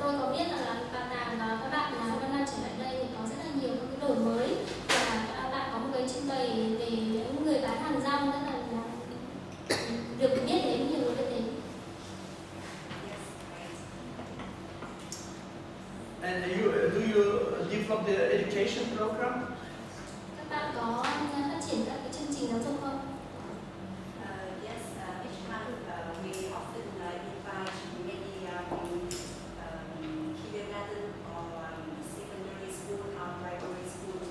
Tôi có biết là bảo tàng và các bạn là năm trở lại đây thì có rất là nhiều những cái đổi mới, và các bạn có một cái trưng bày về những người bán hàng rong rất là được biết đến, nhiều người biết đến. And do you develop the education program? Các bạn có phát triển các cái chương trình giáo dục không? Yes, each month we often invite many kindergarten or secondary school or primary school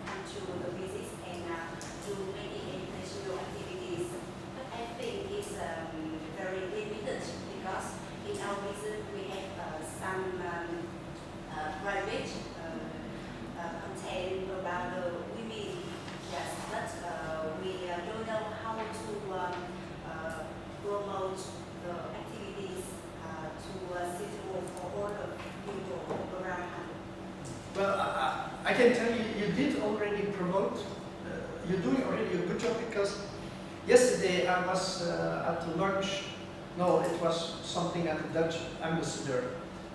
come to the visit and do many educational activities. But I think it's very limited, because in our museum we have some private content about the women, yes, but we don't know how to promote the activities suitable for all the people around. Well, I can tell you, you did already promote, you're doing already a good job, because yesterday I was at the lunch, no, it was something at the Dutch ambassador.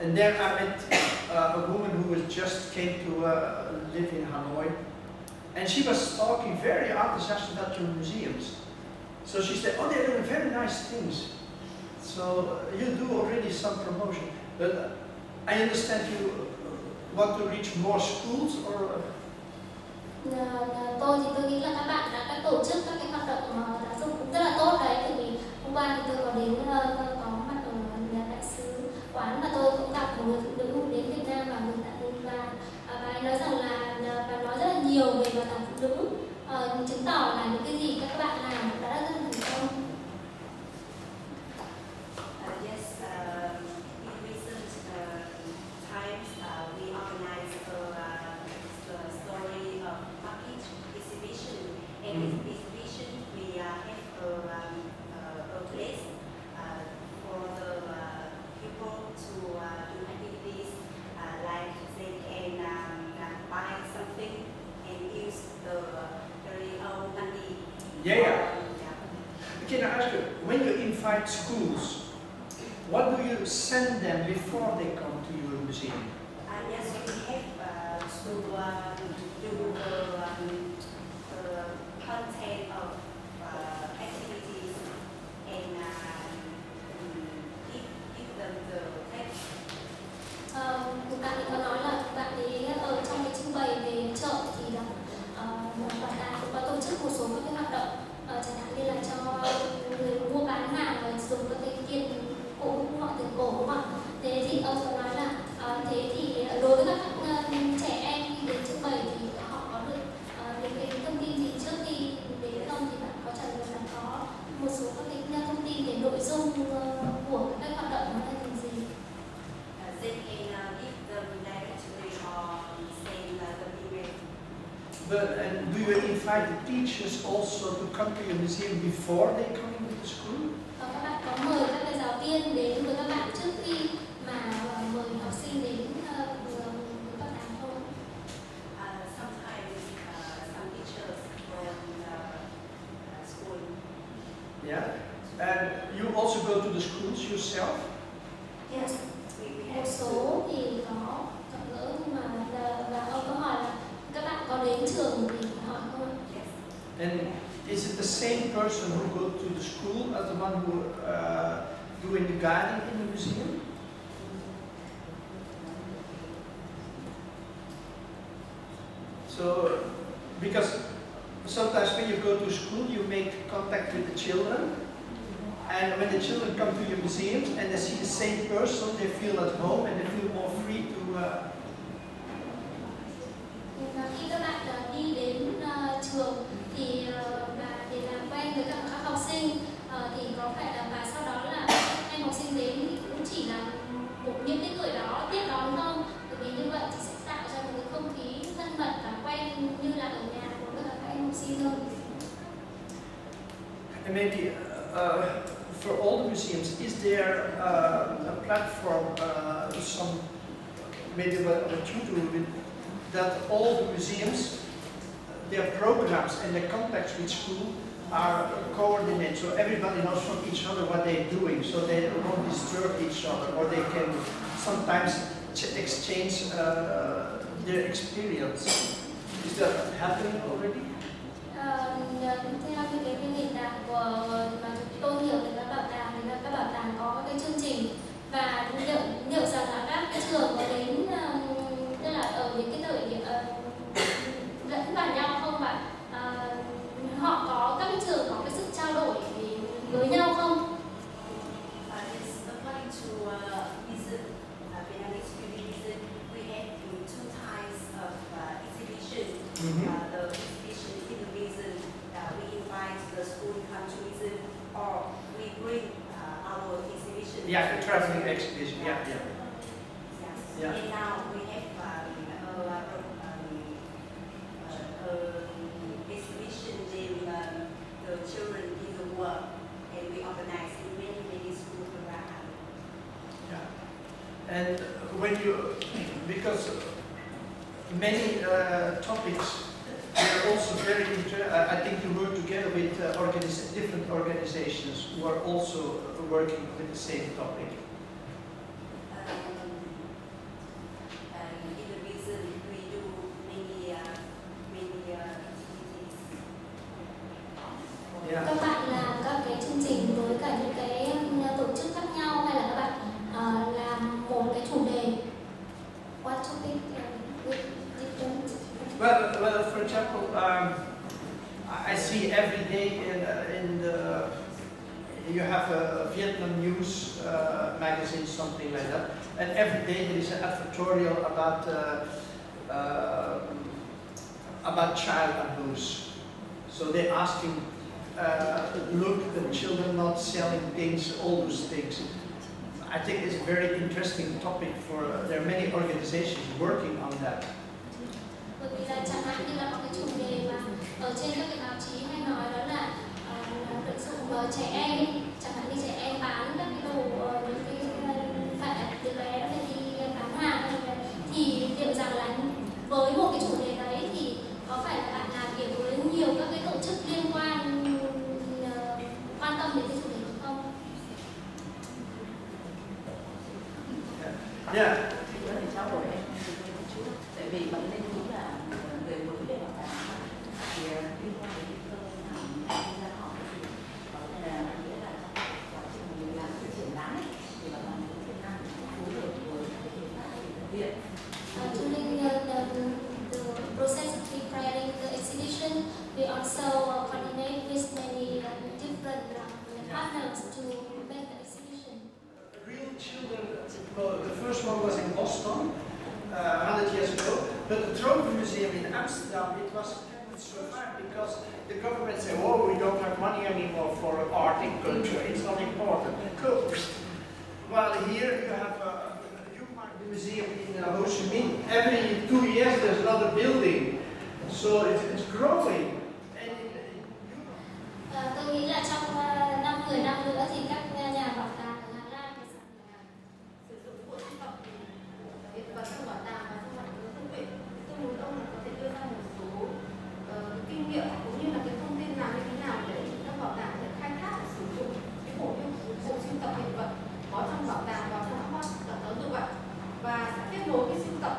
And there I met a woman who just came to live in Hanoi, and she was talking very enthusiastic about your museums. So she said, oh, they're doing very nice things. So you do already some promotion, but I understand you want to reach more schools, or? Tôi nghĩ là các bạn đã tổ chức các cái hoạt động giáo dục cũng rất là tốt đấy, bởi vì hôm qua thì tôi có đến có mặt ở nhà đại sứ quán, và tôi cũng gặp một người phụ nữ đến Việt Nam và người tại Roby1, và anh nói rằng là bà nói rất là nhiều về bảo tàng phụ nữ, chứng tỏ là những cái gì các bạn làm đã rất là thành công. Yes, in recent times we organized the story of market exhibition, and in exhibition we have a place for the people to do activities like they can buy something and use the very own money. Yeah. Can I ask you, when you invite schools, what do you send them before they come to your museum? Yes, we have to do the content of activities and give them the text. Bạn ấy có nói là bạn ấy ở trong cái trưng bày về chợ thì là bảo tàng cũng có tổ chức một số các cái hoạt động chẳng hạn như là cho người mua bán hàng và dùng các cái tiền cổ họ tiền cổ đúng không ạ? Thế thì ông có nói là thế thì đối với các trẻ em khi đến trưng bày thì họ có được những cái thông tin gì trước khi đến không, thì bạn có trả lời là có một số các cái thông tin về nội dung của các hoạt động nó là gì? They can give them directly or send the email. But and do you invite the teachers also to come to your museum before they come into the school? Các bạn có mời các cái giáo viên đến với các bạn trước khi mà mời học sinh đến với các bạn không? Sometimes some teachers from school. Yeah. And you also go to the schools yourself? Yes. We Một have số thì có gặp gỡ, nhưng mà là ông có hỏi là các bạn có đến trường thì hỏi không? yes. And is it the same person who go to the school as the one who doing the guiding in the museum? So, because sometimes when you go to school, you make contact with the children, and when the children come to your museum and they see the same person, they feel at home and they feel more free to. Và khi các bạn đi đến trường thì và để làm quen với các học sinh thì có phải là, và sau đó là các em học sinh đến thì cũng chỉ là những cái người đó tiếp đón không? Bởi vì như vậy thì sẽ tạo ra một cái không khí thân mật và quen như là ở nhà của các em học sinh hơn. And maybe for all the museums, is there a platform, maybe what you do with that all the museums, their programs and their contacts with school are coordinated, so everybody knows from each other what they're doing, so they won't disturb each other, or they can sometimes exchange their experience. Is that happening already? Theo những cái nền tảng của mà tôi hiểu thì các bảo tàng thì các bảo tàng có cái chương trình, và liệu rằng là các cái trường có đến tức là ở những cái thời điểm lẫn vào nhau không bạn? Họ có các cái trường có cái sự trao đổi với nhau không? Yes, according to Vietnamese Buddhism, we have two types of exhibition. The exhibition in the museum, we invite the school come to museum, or we bring our exhibition. Yeah, the traveling exhibition. Yeah. Yes. Yeah. And now we have exhibition in the children in the world, and we organize in many schools around. Yeah. And when you, because many topics, they're also very I think you work together with different organizations who are also working with the same topic. In the museum, we do many activities. Yeah. Các bạn làm các cái chương trình với cả những cái tổ chức khác nhau, hay là các bạn làm một cái chủ đề? What topic with different? Well, for example, I see every day in the you have a Vietnam news magazine, something like that, and every day there is an advertorial about child abuse. So they're asking, look, the children not selling things, all those things. I think it's a very interesting topic for. There are many organizations working on that. Bởi vì là chẳng hạn như là một cái chủ đề mà ở trên các cái báo chí hay nói đó là lợi dụng trẻ em, chẳng hạn như trẻ em bán các cái đồ, những cái phải từ bé đã phải đi bán hàng, thì liệu rằng là với một cái chủ đề đấy thì có phải là bạn làm việc với nhiều các cái tổ chức liên quan tâm đến cái chủ đề đó không? coordinate with many different partners to make the exhibition. Real children, well, the first one was in Boston 100 years ago, but the Trophy Museum in Amsterdam, it survived because the government said, oh, we don't have money anymore for art and culture, it's not important. Cool. While here you have a museum in Ho Chi Minh. Every 2 years there's another building, so it's growing. And Tôi nghĩ là trong 5-10 năm nữa thì các nhà bảo tàng ở Hà Lan sử dụng bộ sưu tập hiện vật trong bảo tàng và trong bản đồ phân viện. Tôi muốn ông có thể đưa ra một số kinh nghiệm cũng như là cái thông tin làm như thế nào để các bảo tàng có thể khai thác và sử dụng cái bộ sưu tập hiện vật có trong bảo tàng và trong các giáo dục ạ, và sẽ kết nối cái sưu tập